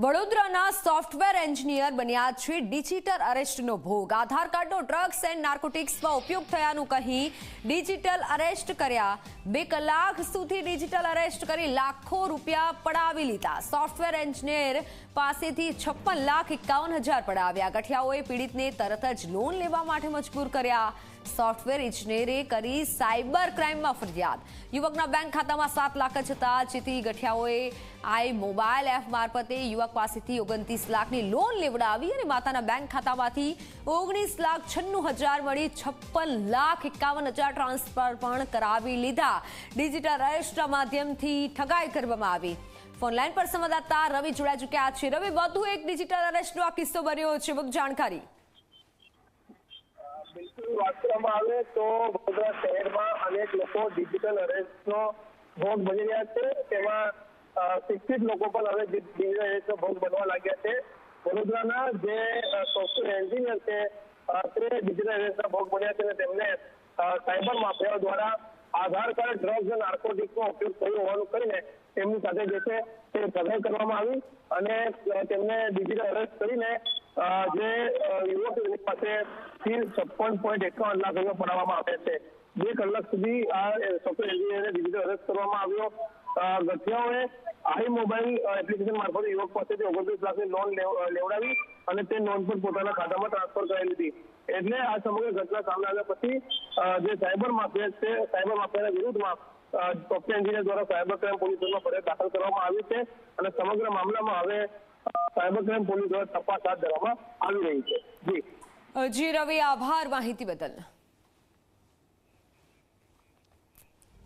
વડોદરાના software engineer બન્યા છે ડિજિટલ અરેસ્ટનો ભોગ। આધાર કાર્ડનો ડ્રગ્સ એન્ડ નાર્કોટિક્સમાં ઉપયોગ થયાનું કહી ડિજિટલ અરેસ્ટ કર્યા। 2 કલાક સુધી ડિજિટલ અરેસ્ટ કરી લાખો રૂપિયા પડાવી લીધા। સોફ્ટવેર એન્જિનિયર પાસેથી 56,51,000 પડાવ્યા। ગઠિયાઓએ પીડિતને તરત જ લોન લેવા માટે મજબૂર કર્યા। સોફ્ટવેર ઇજનેરે કરી સાયબર ક્રાઇમમાં ફરિયાદ। યુવકના બેંક ખાતામાં 7 લાખ જ હતા, જેથી ગઠિયાઓએ આઈ મોબાઈલ એપ મારફતે યુવક પાસેથી 29 લાખની લોન લેવડાવી અને માતાના બેંક ખાતામાંથી 19,96,000 મળી 56,51,000 ટ્રાન્સફર પણ કરાવી લીધા। ડિજિટલ અરેસ્ટના માધ્યમથી ઠગાઈ કરવામાં આવી। ફોનલાઈન પર સંવાદદાતા રવિ જોડાઈ ચૂક્યા છે। રવિ, વધુ એક ડિજિટલ અરેસ્ટનો આ કિસ્સો બન્યો છે, વધુ જાણકારી। બિલકુલ, વાત કરવામાં આવે તો વડોદરા શહેરમાં અનેક લોકો ડિજિટલ અરેસ્ટનો ભોગ બની રહ્યા છે। તેમાં શિક્ષિત લોકો પણ હવે ડિજિટલ અરેસ્ટનો ભોગ બનવા લાગ્યા છે। વડોદરાના જે સોફ્ટવેર એન્જિનિયર છે તે ડિજિટલ અરેસ્ટના ભોગ બન્યા છે અને તેમને સાયબર માફિયાઓ દ્વારા આધાર કાર્ડ, ડ્રગ્સ અને નાર્કોટિક્સનો ઉપયોગ કર્યો હોવાનું કરીને તેમની સાથે જે છે તે ઠગાઈ કરવામાં આવી અને તેમને ડિજિટલ અરેસ્ટ કરીને જે યુવક પાસેથી 56,51 લાખ રૂપિયા પડાવવામાં આવ્યા છે। 2 કલાક સુધી આ સોફ્ટવેર એન્જિનિયરને ડિજિટલ અરેસ્ટ કરવામાં આવ્યો। ગઠિયાઓએ આઈ મોબાઈલ એપ્લિકેશન મારફતે યુવક પાસેથી 29 લાખની લોન લેવડાવી અને તે લોન પણ પોતાના ખાતામાં ટ્રાન્સફર કરાવી લીધી। એટલે આ સમગ્ર ઘટના સામે આવ્યા પછી જે સાયબર માફિયા છે, સાયબર માફિયાના વિરુદ્ધમાં સોફ્ટવેર એન્જિનિયર દ્વારા સાયબર ક્રાઇમ પોલીસમાં ફરિયાદ દાખલ કરવામાં આવી છે અને સમગ્ર મામલામાં હવે સાયબર ક્રાઇમ પોલીસ દ્વારા તપાસ હાથ ધરવામાં આવી રહી છે। જી રવિ, આભાર માહિતી બદલ।